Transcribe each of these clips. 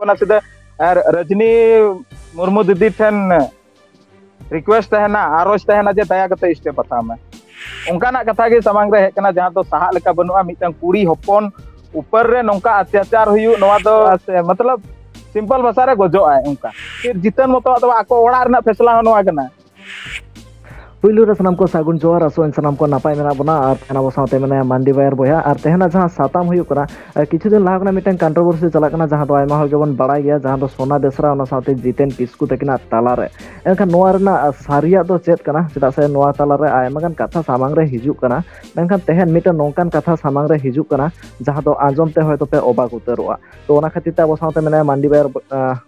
ᱠᱟᱱᱟ ᱥᱤᱫᱷᱟᱹ ᱟᱨ ᱨᱚᱡᱱᱤ ᱢᱩᱨᱢᱩ ᱫᱤᱫᱤ ᱴᱷᱮᱱ रिक्वेस्ट तहना आरोज तहना जे दया कते स्टेप हताव में उनकाना कथा गे सामांग रे हेज कना जहां तो साहा लेका बनुआ मिटन कुड़ी हपन ऊपर रे नोंका अत्याचार हुयु नोवा दो मतलब सिंपल भाषा रे गजो आय उनका फिर जितन मतो तो आको ओड़ा रना फैसला हो नोवा कना पुलु रे सनाम को सागुन जोहार आसोन सनाम को नापाय मेना बना और तेना बो साथे मेना मांडी बायर बोया और तेहना जहां साताम हुयु कना किछु दिन लाग ना मिटन कंट्रोवर्सी चला कना जहां तो आयमा हल गेबन बड़ाय गया जहां तो सोना बेसरा ओना साथे जितेन किस्कु तकिना ताला रे एनखान नोवा रेना सारिया दो चेत कना चेदा से नोवा ताला रे आयमा गान कथा सामांग रे हिजु कना मेनखान तेहन मिटन नोंकान कथा सामांग रे हिजु कना जहां तो आंजम ते होयतो पे ओबाक उतरवा तो ओना खातिर ते बो साथे मेना मांडी बायर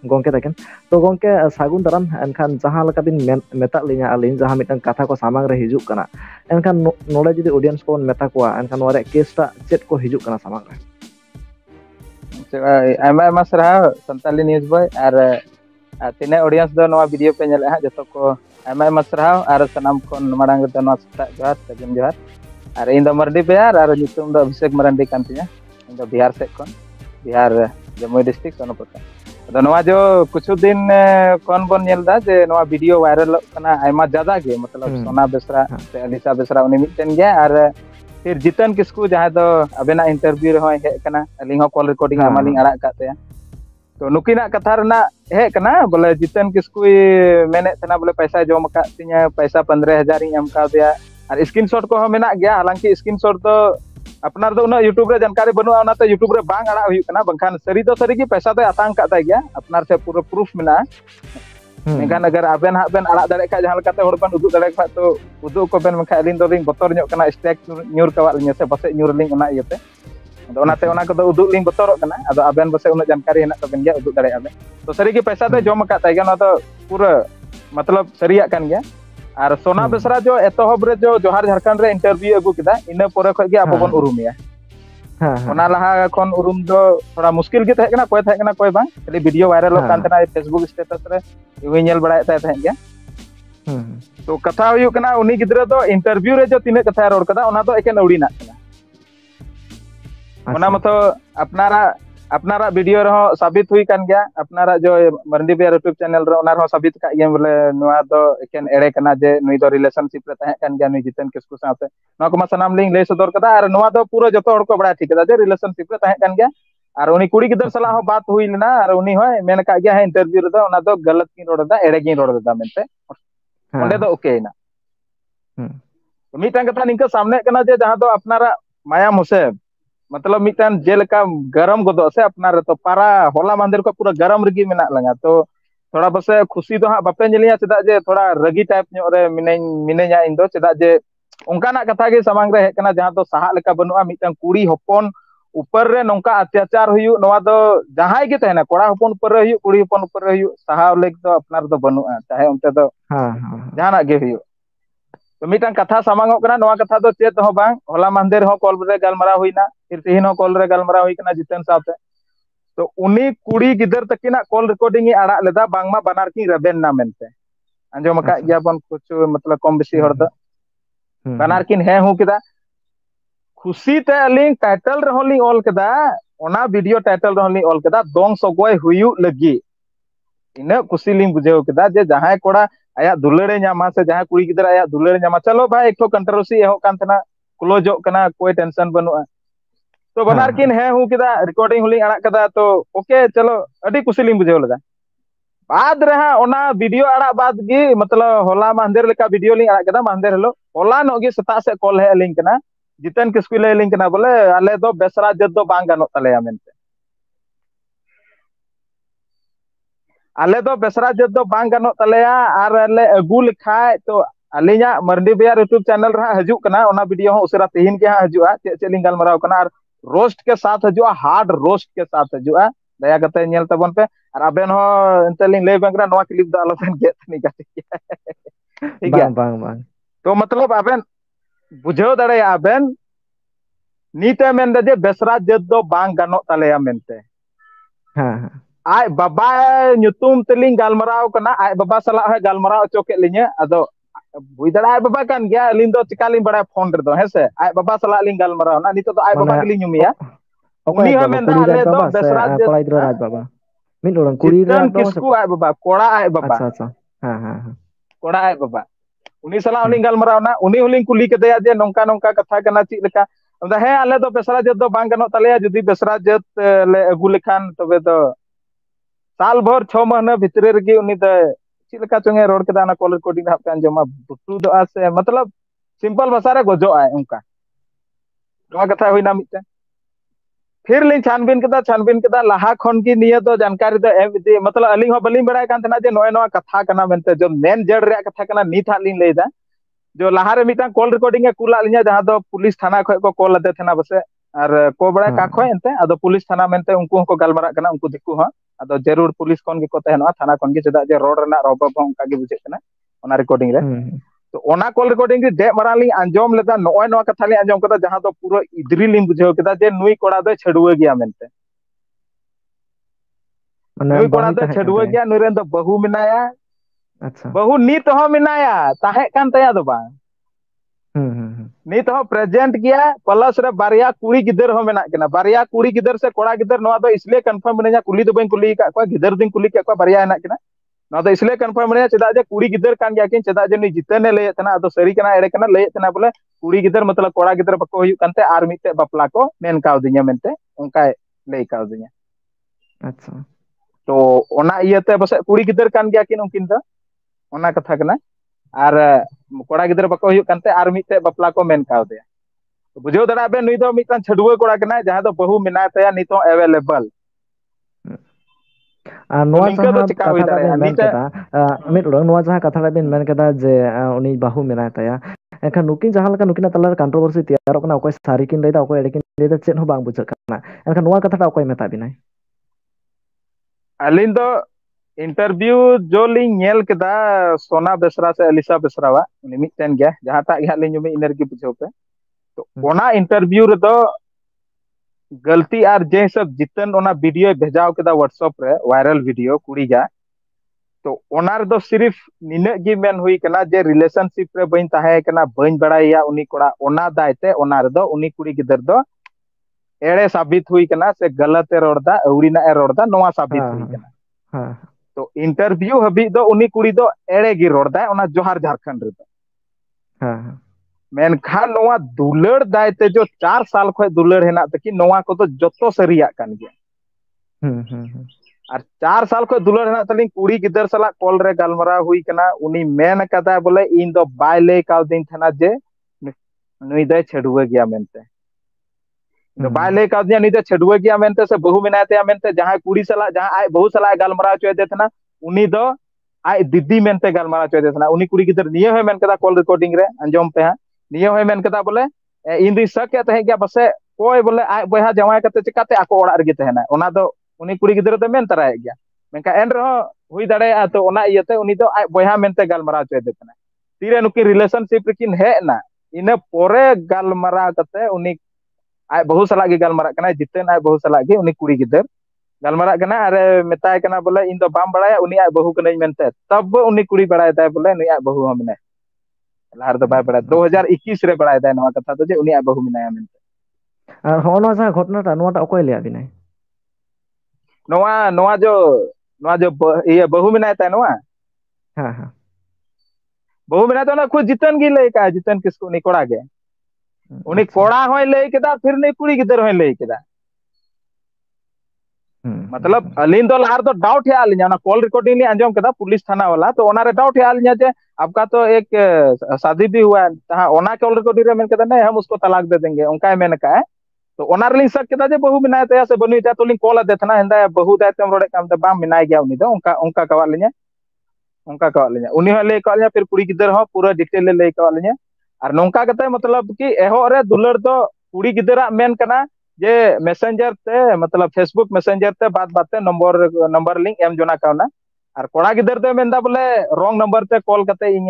गोंके तकिन तो गोंके सागुन दाराम एनखान जहां लका बिन मेता लिया अलिन जहां मिटन कथा को सामांग रे हिजुक कना एनखान नोडे जुदी ऑडियंस को मेता को एनखान नोरे केसटा चेत को हिजुक कना सामांग रे आयमा आयमा सराह संताली न्यूज़ बॉय और तिने ऑडियंस दो नोवा वीडियो पे नेले हा जतो को आयमा आयमा सराह और सनाम कोन माडांग दो नोवा सता जोहार सगुन जोहार और इन दो मरडी बेयार और नितुम दो अभिषेक मरंडी कांतिया इन दो बिहार से कोन बिहार जमुई डिस्ट्रिक्ट सोनोपत तो नोवा जो कुछ दिन कौन बन नेलदा जे नोवा वीडियो वायरल कना आयमा ज्यादा गे मतलब सोना बेसरा से अलिसा बेसरा उनी मिटन गया और फिर जितन किस्कू जहां दो अबेना इंटरव्यू रे होय हे कना अलिंग हो कॉल रिकॉर्डिंग आमालिंग अड़ा काते तो नुकिना कथा रना हे कना बोले जितन किस्कू मेने तना बोले पैसा जम का तिया पैसा 15,000 इन एम का दिया और स्क्रीनशॉट को मेना गया हालांकि स्क्रीनशॉट तो अपनार दो उना यूट्यूब रे जानकारी बनुआ उना तो यूट्यूब रे बांग अड़ा हुई कना बंखान सरी तो सरी की पैसा तो आतांग का गया अपनार से पूरा प्रूफ मिला मेगान अगर आबेन हा बेन अड़ा दड़े का जहां लकाते होड़ बन उदु दड़े का तो उदु को बेन मखा लिन दो लिंग बतर ᱧᱚᱜ कना स्टैक न्यूर का लिन से बसे न्यूर लिंग उना इयते अदो उनाते उना को उदु लिंग बतर कना अदो आबेन बसे उना जानकारी हेना तबेन गया उदु दड़े आबे तो सरी की पैसा तो जम का गया ना तो पूरा मतलब सरिया कान गया और सोना बेसरा जो एतोहब रे जो जोहार झारखंड रे इंटरव्यू अगु किदा इना पोरे खय गे आपो बन उरुमिया ओना लहा खन उरुम दो थोड़ा मुश्किल के तहे कना कोई बांग खाली वीडियो वायरल कान तना फेसबुक स्टेटस रे इवे नेल बड़ाय तहे गया तो कथा हुयु कना उनी गिद्रा दो इंटरव्यू रे जो तिने कथा रोड कदा ओना दो एकेन उड़ी ना कना ओना मतो अपनारा वीडियो रहो साबित हुई कान गया अपनारा जो मरंडी बेयर यूट्यूब चैनल रे ओना रहो साबित का गेम बोले नोआ दो एकेन एड़े कना जे नुई दो रिलेशनशिप रे तहे कान गया नुई जितन किसकु साथे नोआ को सनाम लिंग ले सदर कदा और नोआ दो पूरा जतो हड़ को बड़ा ठीक कदा जे रिलेशनशिप रे तहे कान गया और उनी कुड़ी गिदर सला हो बात हुई लेना और उनी होय मेन का गया है इंटरव्यू रे दो ओना दो गलत की रोडदा एड़े की रोडदा मेनते ओंडे दो ओके ना मिटांग कथा निका सामने कना जे जहां दो अपनारा माया मुसेब मतलब मिटान जेलका गरम गदो से अपनार तो पारा होला मंदिर को पूरा गरम रगी मेना लंगा तो थोड़ा बसे खुशी तो हाँ बापे नेलिया चदा जे थोड़ा रगी टाइप ᱧᱚᱜ रे मिनेया इन दो चदा जे उनकाना कथा गे सामांग रे हे कना जहां तो साहा लेका बनुआ मिटान कुड़ी हपन ऊपर रे नोंका अत्याचार हुयु नोवा दो जहां गे तहना कोड़ा हपन ऊपर रे हुयु कुड़ी हपन ऊपर रे हुयु साहा लेक तो अपनार दो बनुआ चाहे उनते दो जहाना गे हुयु तो मिटान कथा सामांगो कना नोवा कथा दो चेत हो बांग होला मंदिर हो कॉल रे गलमरा हुईना फिर तिहिन हो कॉल रे गलमरा हुई कना जितन साथे तो उनी कुड़ी गिदर तकिना कॉल रिकॉर्डिंग ई अड़ा लेदा बांगमा बनार की रबेन ना मेनते अंजो मका गया बन कुछ मतलब कम बेसी हर द बनार किन है हूं किदा खुशी ते अलिंग टाइटल रे होली ऑल केदा ओना वीडियो टाइटल रे होली ऑल केदा दोंग सगोय हुयु लगी इना खुशी लिंग बुझेव केदा जे जहां कोड़ा आया दुलड़े ᱧᱟᱢᱟ से जहां कुड़ी गिदर आया दुलड़े ᱧᱟᱢᱟ चलो भाई एक तो कंट्रोवर्सी एहो कान तना क्लोजो कना कोई टेंशन बनुआ तो बनार किन है हूं किदा रिकॉर्डिंग हुली अड़ा कदा तो ओके चलो अडी खुशी लिंग बुझेव लगा बाद रहा ओना वीडियो अड़ा बाद गी मतलब होला मंदिर लेका वीडियो लिंग अड़ा कदा मंदिर हेलो होला नो गे सता से कॉल है लिंक कना जितन किसकु ले लिंक कना बोले आले दो बेसरा जद दो बांग गानो तलेया मेनते आले दो बेसरा जद दो बांग गानो तलेया आर ले अगु लिखाय तो अलिया मरंडी बेयर यूट्यूब चैनल रहा हजू कना ओना वीडियो हो उसरा तिहिन के हजुआ चे लिंग गलमराव कना और रोस्ट के साथ हजुआ हार्ड रोस्ट के साथ हजुआ दया कते नेल तबन पे और अबेन हो इंते लिंग ले बेंगरा नोआ क्लिप द आलोचन के तनी काटी ठीक है बांग तो मतलब अबेन बुझेव दड़े अबेन नीते मेन दे बेसरा जद दो बांग गानो तलेया मेनते आय बाबा ᱧᱩᱛᱩᱢ तेलिंग गलमराव कना आय बाबा सला है गलमराव चोके लिnya अदो बुई दड़ा आय बाबा कान गया लिंग दो चिका लिंग बड़ा फोन रे दो हेसे आय बाबा सला लिंग गलमराव ना नितो तो आय बाबा के लिंग ᱧᱩᱢिया उनी हम मेंदा आले दो बेसरा कोड़ा गिदरा राज बाबा Mid orang kuri Jitan reyag do se Kisku aj baba, kora aj baba, acha acha ha ha ha kora aj baba. Uni salah hmm uling galmarau na, uni uling kuli kedaya je nongka nongka katha kana cik leka. Amda he ale do besra jat do bang ganok taleya judi besra jat le agu lekhan tobe do साल भर 6 महीना भितरे रगे उनी the Chilka change road के दाना call recording हाप कान जमा बुटू दो आसे मतलब सिंपल भाषा रे गजो आय उनका नवा कथा होइना मिटे फिर लिन छानबीन केदा लाहा खन की निया तो जानकारी दो एम इदी मतलब अली हो बलिंग बड़ाय कान तना जे नोय नवा कथा कना मेनते जो मेन जड़ रे कथा कना नीत हाल लिन लेदा जो लाहा रे मिटा कॉल रिकॉर्डिंग ए कुला लिया जहां दो पुलिस थाना खय को कॉल अदे थाना बसे और को बड़ा का खय एंते अदो पुलिस थाना मेनते उनको को गलमरा कना उनको दिकु हा अदो जरूर पुलिस कोन के को तहनवा थाना कोन के चदा जे रोड रना रोब उनका के बुझे कना ओना रिकॉर्डिंग रे तो ओना कॉल रिकॉर्डिंग दे माराली अंजम लेदा नोय नवा कथा li अंजम कदा जहां दो पूरा इदरी लिम बुझेव केदा जे नुई कोड़ा दो छडुवे गया मेनते नुई कोड़ा दो छडुवे गया नुई रेन दो बहु मिनाया अच्छा बहु नीत हो मिनाया ताहे कान तया दो बा नीत हो प्रेजेंट गया प्लस रे बारिया कुड़ी गिदर हो मेना केना बारिया कुड़ी गिदर से कोड़ा गिदर नवा दो इसलिए कंफर्म मिनाया कुली दो बइन कुली का को गिदर दिन कुली का को बारिया हेना केना नवा दो इसलिए कंफर्म मिनाया चदा जे कुड़ी गिदर कान गया किन चदा जे नी जितने ले तना अदो सरी कना एड़े कना ले तना बोले कुड़ी गिदर मतलब कोड़ा गिदर बको हुयु कानते आर मिते बापला को मेन काव दिnya मेनते उनका ले काव दिnya अच्छा तो ओना इयते बसे कुड़ी गिदर कान गया किन उनकिन दा ओना कथा कना आर कोड़ा गिदर बको हुयु कानते आर मिते बापला को मेन काव दे बुझेव दड़ा बे नुई दो मितन छडुवे कोड़ा कना जहां दो बहु मिना तया नितो अवेलेबल नवा निंका दो जहां चिका हुई कथा दाड़े बिन मेन नीते केदा मिड उडang नवा जहां कथा बिन मेन केदा जे उनी बाहु मेना तया एनखान नुकिन जहां लका नुकिन तलार कंट्रोवर्सी तैयार कना ओकय सारी किन लेदा ओकय एडकिन लेदा चेत हो बांग बुझा kana एनखान नवा कथा ओकय मेता बिनाय अलिन दो इंटरव्यू जो लिंग नेल केदा सोना बेसरा से अलिसा बेसरावा उनी मिटन गया जहां ता गया लिंग में एनर्जी बुझो पे तो ओना इंटरव्यू रे दो गलती आर जे सब जितन ओना वीडियो भेजाव केदा व्हाट्सएप रे वायरल वीडियो कुड़ी जा तो ओनार दो सिर्फ निने गी मेन हुई कना जे रिलेशनशिप रे बइन ताहे कना बइन बड़ाया उनी कोड़ा ओना दायते ओनार दो उनी कुड़ी गिदर दो एड़े साबित हुई कना से गलत ए रोड़दा अउरीना ए रोड़दा नोवा साबित हुई कना तो इंटरव्यू हबी दो उनी कुड़ी दो एड़े गी रोड़दा ओना जोहार झारखंड रे दो मेनखान नोवा दुलड़ दायते जो 4 साल खय दुलड़ हेना तकी नोवा को तो जतो सरिया कान गया और 4 साल खय दुलड़ हेना तलिंग कुड़ी गिदर सला कॉल रे गलमरा हुई कना उनी मेन कदा बोले इन दो बाय ले काव दिन थना जे नुई दे छडुवे गया मेनते तो बाय ले काव दिया नुई दे छडुवे गया मेनते से बहु मिनाते मेनते जहां कुड़ी सला जहां आय बहु सला गलमरा चोय दे थना उनी दो आय दीदी मेनते गलमरा चोय दे थना उनी कुड़ी गिदर निये होय मेन कदा कॉल रिकॉर्डिंग रे अंजम पे हा निये होय मेन कदा बोले इन दी सक के तहे गया बसे कोय बोले आय बहा जवाय कते चिकाते आको ओड़ा रगे तहेना ओना दो उनी कुड़ी गिदर दो मेन तराय गया मेनका एन रहो हुई दाड़े तो ओना इयते उनी दो आय बहा मेनते गलमरा चोय दे थना तीरे नुकी रिलेशनशिप रिकिन हेना इने पोरे गलमरा कते उनी आय बहु सला गे गलमरा कना जितन आय बहु सला गे उनी कुड़ी गिदर गलमरा कना अरे मेताय कना बोले इन दो बाम बड़ाया उनी आय बहु कनई मेनते तब उनी कुड़ी बड़ाय दाय बोले नुई आय बहु हम ने लार दो बाय बड़ा 2021 रे बड़ाय दाय नवा कथा तो जे उनी आय बहु मिनाया मेनते और होनो जहां घटनाटा नोटा ओकय ले बिनाय नवा जो ये बहु मिनाय ताय नवा बहु मिनाय तो ना खुद जितन गी ले का जितन किसको उनी कोड़ा गे उनी कोड़ा होय ले केदा फिर ने कुड़ी गिदर होय ले केदा मतलब अलिन दो लार दो डाउट है आलिया ना कॉल रिकॉर्डिंग ने अंजम केदा पुलिस थाना वाला तो ओना रे डाउट है आलिया जे आपका तो एक शादी भी हुआ है ता ओना कॉल रिकॉर्डिंग रे मेन केदा नहीं हम उसको तलाक दे देंगे उनका मेन का है तो ओनार लिंग सक केदा जे बहु मिनाय तया से बनुई ता तो लिंग कॉल दे थना हेंदा बहु दाय तम रोडे काम ते बाम मिनाय गया उनी दो उनका कवा लिया उनी हो ले का लिया फिर कुड़ी गिदर हो पूरा डिटेल ले का लिया और नोंका कते मतलब कि एहो रे दुलड़ दो कुड़ी गिदरा मेन कना जे मैसेंजर ते मतलब फेसबुक मैसेंजर ते बात बात नंबर लिंक एम जोना कावना और कोड़ा गिदर ते मेंदा बोले रॉन्ग नंबर ते कॉल कते इन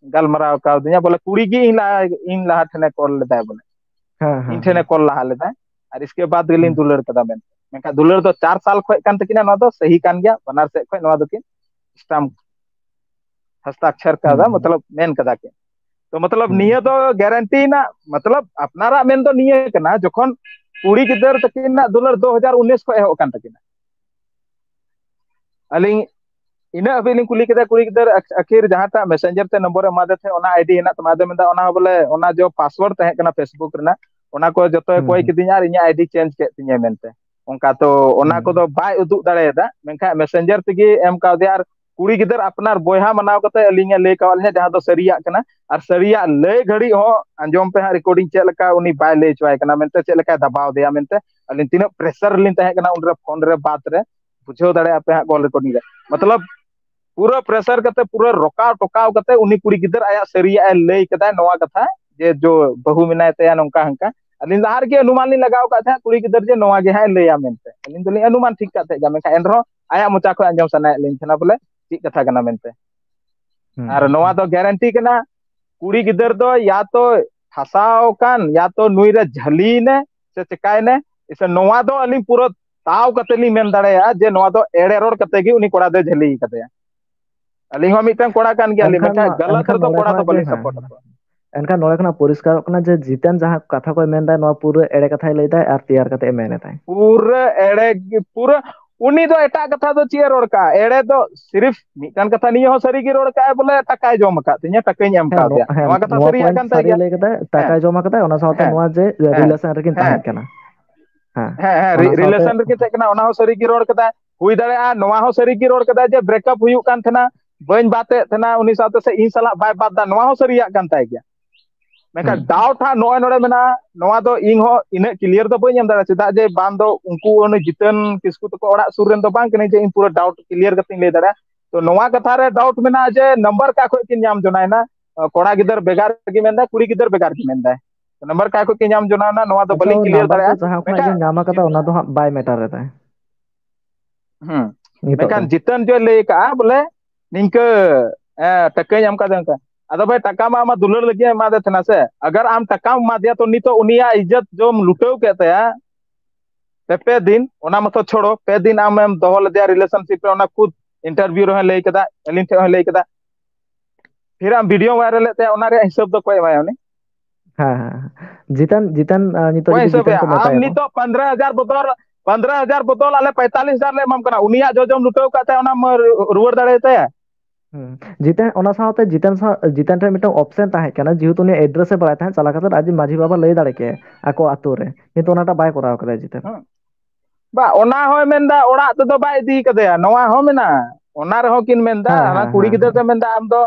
गलमराव का दिया बोले कुड़ी गी इन लाहा ठने कॉल लेदा बोले इन ठने कॉल लाहा लेदा और इसके बाद गलिन दुलड़ कदा मेनका दुलड़ दो 4 साल खय कान तकिना नवा दो सही कान गया बनार से खय नवा दो किन स्टाम्प हस्ताक्षर का मतलब मेन कदा के तो मतलब निये तो गारंटी ना मतलब अपनारा मेन तो निये कना जखन कुड़ी गिदर तकिना दुलड़ 2019 खय हो कान तकिना aling ina habi ling kuli kita kuli kita akhir jahan ta messenger te nomor emade the ona ID hena tama de menda ona bole ona jo password teh kana Facebook rena ona ko joto koy kidinya ar inya ID change ke tinya mente onka to ona ko do bai uduk dare da menka messenger tigi em ka de ar kuri gidar apnar boyha manaw kate alinga le kawalnya jahan do seriya kana ar seriya le ghadi ho anjom pe recording chet leka uni bai le chwai kana mente chet leka dabaw deya mente alin tina pressure lin teh kana unre phone re baat re बुझो दड़े आप call recording रे मतलब पूरा pressure करते पूरा रोकाव टोकाव करते उन्हीं कुड़ी गिदर आया सरिया लय कदा नवा कथा जे जो बहु मिनाय तया नोंका हंका अलिन लहार के अनुमान ली लगाव का था कुड़ी गिदर जे नवा गे हाय लया मेनते अलिन दोली अनुमान ठीक काते गा मेका एनरो आया मुचा को अंजम सना लिन थना बोले ठीक कथा कना मेनते आर नवा तो गारंटी कना कुड़ी गिदर दो या तो फसाव कान या तो नुई रे झली ने से चिकाय ने इसे नवा दो अलिन पूरा ताव कते ली मेन दाड़े जे नवा दो एड़े रोड कते गी उनी कोड़ा दे झली कते अलिंग हो मिटन कोड़ा कान गया लि मेका गलत रे तो कोड़ा तो बलि सपोर्ट तो एनका नोड़े खना परिष्कार कना जे जितेन जहां कथा को मेनदा नो पूरा एड़े कथाय लैदा आर तैयार कते मेने ताय पूरा एड़े पूरा उनी दो एटा कथा दो चिए रोड का एड़े दो सिर्फ मिटन कथा नि हो सरी गी रोड का बोले टकाय जम का तिnya टकाय एम का दिया नवा कथा सरी कान ताय सरी ले कता टकाय जमा कता ओना साथे नवा जे रिलेशन रेकिन ताहे कना रिलेशन रेकिन ताहे कना ओना हो सरी गी रोड कता हुई दाड़े आ नवा हो सरी गी रोड कता जे ब्रेकअप हुयु कान थना बन बाते थना उनी साथे से इन सला बाय बात दा नवा हो सरिया कान ताय गया मेका डाउट हा नोय नोडे मेना नवा दो इं हो इने क्लियर दो बन एम दाड़ा चेदा जे बान दो उनको उन जितन किसकु तो ओड़ा सुर रेन दो बांग कने जे इन पूरा डाउट क्लियर कते ले दाड़ा तो नवा कथा रे डाउट मेना जे नंबर का को किन नाम जोनायना कोड़ा गिदर बेगार की मेंदा कुड़ी गिदर बेगार की मेंदा नंबर का को किन नाम जोनाना नवा दो बलिंग क्लियर दाड़ा जहां को जे नामा कता ओना दो बाय मैटर रहता है मेकान जितन जो ले का बोले निंक टके नाम का दंका अदो भाई टका मा दुलर लगे मा दे थना से अगर आम टका मा दिया तो नितो उनिया इज्जत जो लुटेव के तया पे दिन ओना मतो छोड़ो पे दिन आम एम दोहल दिया रिलेशनशिप रे ओना खुद इंटरव्यू रे ले कदा एलिन थे ले कदा फिर आम वीडियो वायरल लेते ओना रे हिसाब दो कोई माय ओने हां जितन जितन नितो जितन को बताया आम नितो 15000 बदल 15000 बदल आले 45000 ले माम कना उनिया जो जो लुटेव का तया ओना रुवर दाड़े तया जितन ओना साथे जितन रे मिटो ऑप्शन ताहे कना जेहेतु ने एड्रेस ए बड़ाय ताहे चला कते आज माझी बाबा लई दाड़े के आको आतो रे किंतु ओनाटा बाय कराव करे जितन बा ओना होय मेंदा ओड़ा त दो बाय दी कदे नवा हो मेना ओना रे हो किन मेंदा ना कुड़ी गिदर ते मेंदा आम दो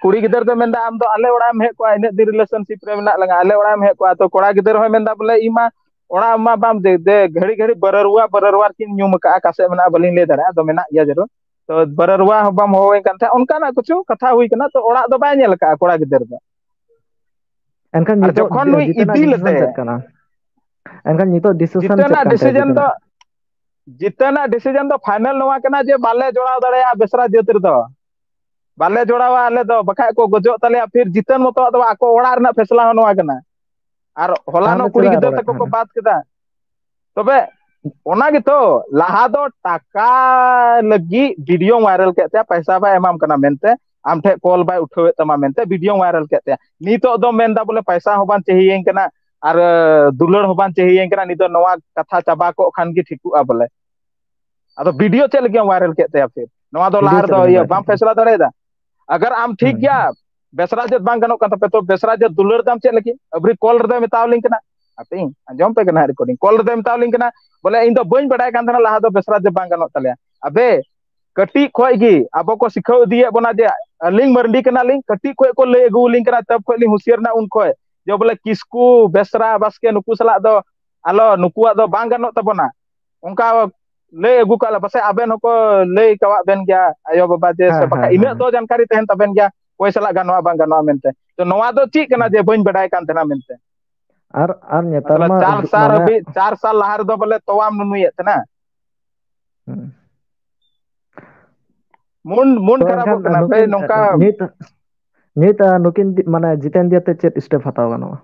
कुड़ी गिदर ते मेंदा आम दो आले ओड़ा में हे को इन दि रिलेशनशिप रे मेना लगा आले ओड़ा में हे को तो कोड़ा गिदर होय मेंदा बोले इमा ओड़ा मा बाम दे घड़ी घड़ी बररुआ किन न्यूम का कासे मेना बलिन ले दाड़ा दो मेना या जरो तो बररुआ बम होवे कान था उनका ना कुछ कथा हुई कना तो ओड़ा दो बाय नेल का कोड़ा गिदर दो एनका नितो जखन नुई इदी लेते कना एनका नितो जितना डिसीजन दो फाइनल नवा कना जे बाले जोड़ाव दड़े बेसरा जेतर दो बाले जोड़ावा आले दो बखा को गजो तले फिर जितन मतो दो आको ओड़ा रना फैसला नवा कना आर होला नो कुड़ी गिदर तक को बात केदा तबे ओना गे तो लहा दो टाका लगी वीडियो वायरल केते पैसा बा एमाम कना मेनते आम ठे कॉल बाय उठावे तमा मेनते वीडियो वायरल केते नितो दो मेनदा बोले पैसा होबान चाहिए कना आर दुलड़ होबान चाहिए कना नितो नवा कथा चाबा को खान की ठिकुआ बोले अदो वीडियो चल गया वायरल केते फिर नवा दो लार दो ये बाम फैसला दड़ेदा अगर आम ठीक गया बेसरा जत बांग गनो कन तो बेसरा जत दुलड़ दाम चल लगी अबरी कॉल रे मेताव लिंक ना आपिंग अंजम पे कना रिकॉर्डिंग कॉल रे मेताव लिंक ना बोले इन दो बइन बडाय कान लहा दो बेसरा जत बांग गनो तले अबे कटी खोय गी आबो को सिखाव दिए बना जे लिंक मरंडी कना लिंक कटी खोय को ले अगु लिंक कना तब खोय लिंक हुसियर ना उन खोय जो बोले किसकू बेसरा बास्के नुकु सला दो आलो नुकुआ दो बांग गनो तबना उनका ले अगु काला बसे आबेन हको ले कवा बेन गया आयो बाबा जे से बका इने दो जानकारी तहन तबेन गया कोई सला गनवा बांग गनवा मेनते तो नवा दो ची कना जे बइन बडाय कान तना मेनते आर नेतार मा 4 साल लहार दो बोले तोवाम नुनुये तना मुन खराब कना बे नोका नित नुकिन माने जितेन दियते चेत स्टेप हताव गनवा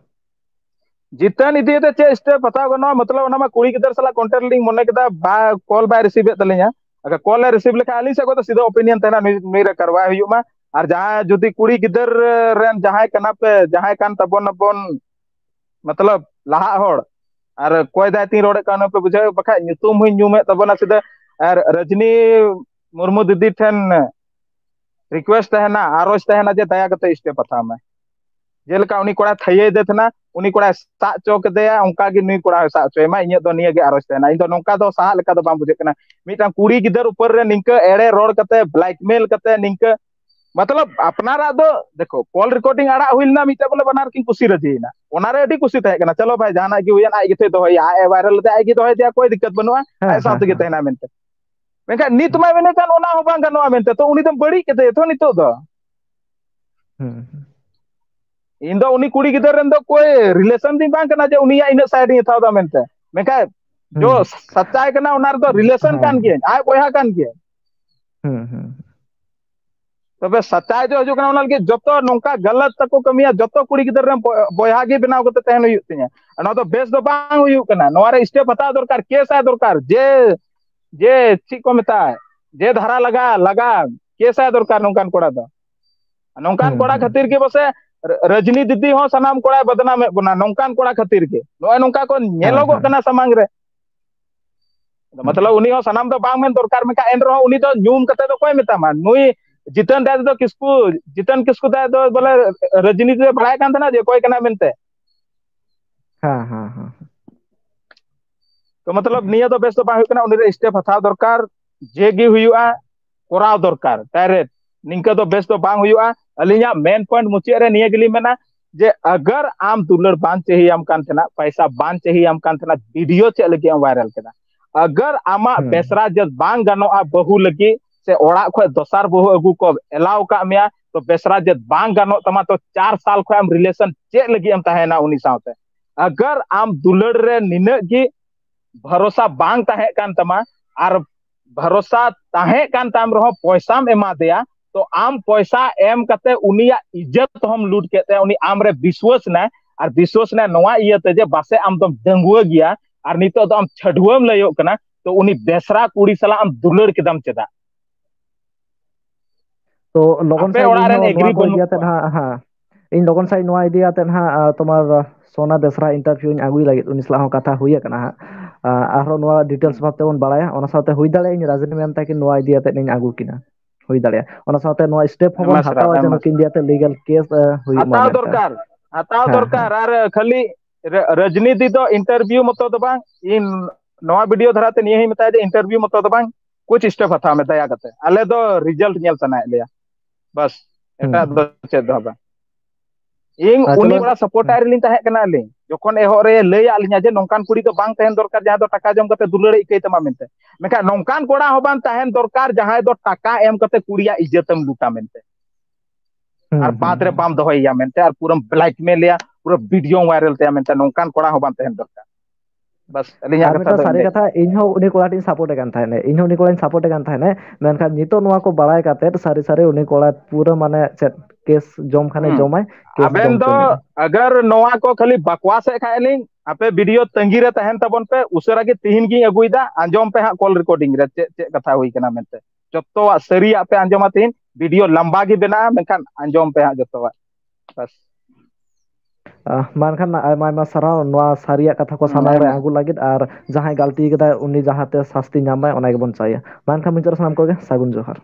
जितन इदियते चे स्टेप हताव गनवा मतलब ओना मा कुड़ी गिदर सला कॉन्टैक्ट लिंक मने केदा बा कॉल बाय रिसीव तलिया अगर कॉल रिसीव लेखा आली से को तो सीधा ओपिनियन तना नुई करवा हुयु मा और जहां जुदी कुड़ी गिदर रेन जहां कना पे जहां कान तबन मतलब लहा होड़ और कोई दाती रोड़े कान पे बुझाय बखा नुतुम हुई न्यूमे तबना सीधा और रजनी मुर्मू दीदी ठेन रिक्वेस्ट तहना आरोज तहना जे दया कते स्टेप हताव में जेलका उनी कोड़ा थये दे थना उनी कोड़ा सा चो कदेया उनका गी नुई कोड़ा सा चो मा इnye दो निये गे आरोज तहना इन दो नोंका दो सा लेका दो बाम बुझे कना मिटां कुड़ी गिदर ऊपर रे निंक एड़े रोड कते ब्लैकमेल कते निंक मतलब अपनारा दो देखो कॉल रिकॉर्डिंग आड़ा हुइलना मिटे बोले बनार की खुशी रजीना ओनारे अडी खुशी तहे कना चलो भाई जाना की हुयन आइ गिते दो या ए वायरल ते आइ गी दो दिया कोई दिक्कत बनुआ आइ साथ गे तहना मेनते मेनका नित मा मेने कान ओना हो बांग गनवा मेनते तो उनी दम बड़ी केते तो नितो दो इन दो उनी कुड़ी गिदर रन दो कोई रिलेशन दी बांग कना जे उनी या इन साइड नी थाव दा मेनते मेनका जो सच्चाई कना ओनार दो रिलेशन कान गे आइ बोया कान गे तबे सच्चाई जो हजू कना ओना लगे जतो नोंका गलत तको कमिया जतो कुड़ी गिदर रन बोया गे बनाव कते तहन हुयु तिया ना तो बेस दो बांग हुयु कना नोआ रे स्टेप हता दरकार केस आ दरकार जे ची को मेता जे धारा लगा केस आ दरकार नोंकान कोड़ा दो नोंकान कोड़ा खातिर के बसे रजनी दीदी हो सनाम कोड़ा बदनाम बना नोंकान कोड़ा खातिर के नोय नोंका को नेलोगो कना समांग रे मतलब उनी हो सनाम दो बांग में दरकार में का एन रहो उनी दो न्यूम कते दो कोई मेता मा नुई जितन दाद दो किसको दाद दो बोले रजनी दीदी बड़ाय कान तना जे कोई कना मेनते हां तो मतलब निया तो बेस तो बांग कना उनी रे स्टेप हथाव दरकार जे गी हुयुआ कोराव दरकार डायरेक्ट निंका तो बेस तो बांग हुयुआ अलिया मेन पॉइंट मुचे रे निया गिली मेना जे अगर आम दुलड़ बांध चाहिए आम कान तना पैसा बांध चाहिए आम कान तना वीडियो चे लगे वायरल केदा अगर आमा बेसरा जज बांग गानोआ बहु लगी से ओड़ा खो दोसार बहु अगु को एलाव का मिया तो बेसरा जज बांग गानो तमा तो 4 साल खो आम रिलेशन चे लगी आम तहेना उनी सावते अगर आम दुलड़ रे निने गी भरोसा बांग ताहे कान तमा आर भरोसा ताहे कान ताम रहो पैसाम एमा दिया तो आम पैसा एम कते उनिया इज्जत हम लूट केते उनी आम रे विश्वास ना और विश्वास ना नोआ इयते जे बासे आम दम डंगुआ गया और नितो तो आम छडुआम लयो कना तो उनी बेसरा कुड़ी सला आम दुलड़ केदम चेदा तो लोगन साइड एग्री बन गया ता हां इन लोगन साइड नोआ इदिया ता हां तुम्हार सोना बेसरा इंटरव्यू इन आगुई लागि उनी सला हो कथा हुई कना आरो नोआ डिटेल्स भाबते बन बाड़ाया ओना साथे हुई दाले इन राजनी मैम ताकि नोआ इदिया ता इन आगु किना हुई दाले ओना साथे नोआ स्टेप होबन हटावा जनो किन दिया ता लीगल केस हुई हताव दरकार आर खाली रजनी दी तो इंटरव्यू मतो दो बांग इन नोआ वीडियो धराते निये ही मताय जे इंटरव्यू मतो दो बांग कुछ स्टेप हथा में दया कते आले दो रिजल्ट नेल सना लिया बस एटा दो चेद दो बा इन उनी बड़ा सपोर्टर लिन ताहे कना लिन जखन एहो रे लय आलिया जे नोंकान कुड़ी तो बांग तहन दरकार जहां दो टाका जम कते दुलड़े इकई तमा मेनते मेका नोंकान कोड़ा हो बान तहन दरकार जहां दो टाका एम कते कुड़िया इज्जतम लूटा मेनते और बाद रे बाम दोहैया मेनते और पूरा ब्लैकमेल या पूरा वीडियो वायरल ते मेनते नोंकान कोड़ा हो बान तहन दरकार बस अलिया कथा सारी कथा इनहो उनी कोड़ा टिन सपोर्ट कान थाने इनहो उनी कोड़ा सपोर्ट कान थाने मेनखा नितो नोआ को बड़ाय काते सारी सारी उनी कोड़ा पूरा माने केस जम खाने जमाय अबेन दो अगर नोआ को खाली बकवास है खायलिन आपे वीडियो तंगी रे तहन तबन पे उसरा के तीन गी अगुइदा अंजम पे हा कॉल रिकॉर्डिंग रे चे कथा हुई कना मेनते जत्तो सरी आपे अंजमा तीन वीडियो लंबा गी बना मेनखान अंजम पे हा जत्तो बस मानखान आयमा साराव नोआ सारिया कथा को सामने रे आगु लागिद आर जहां गलती कदा उनी जहाते शास्ति नामाय ओना गेबन चाया मानखान मिचर साम को सागुन जोहार।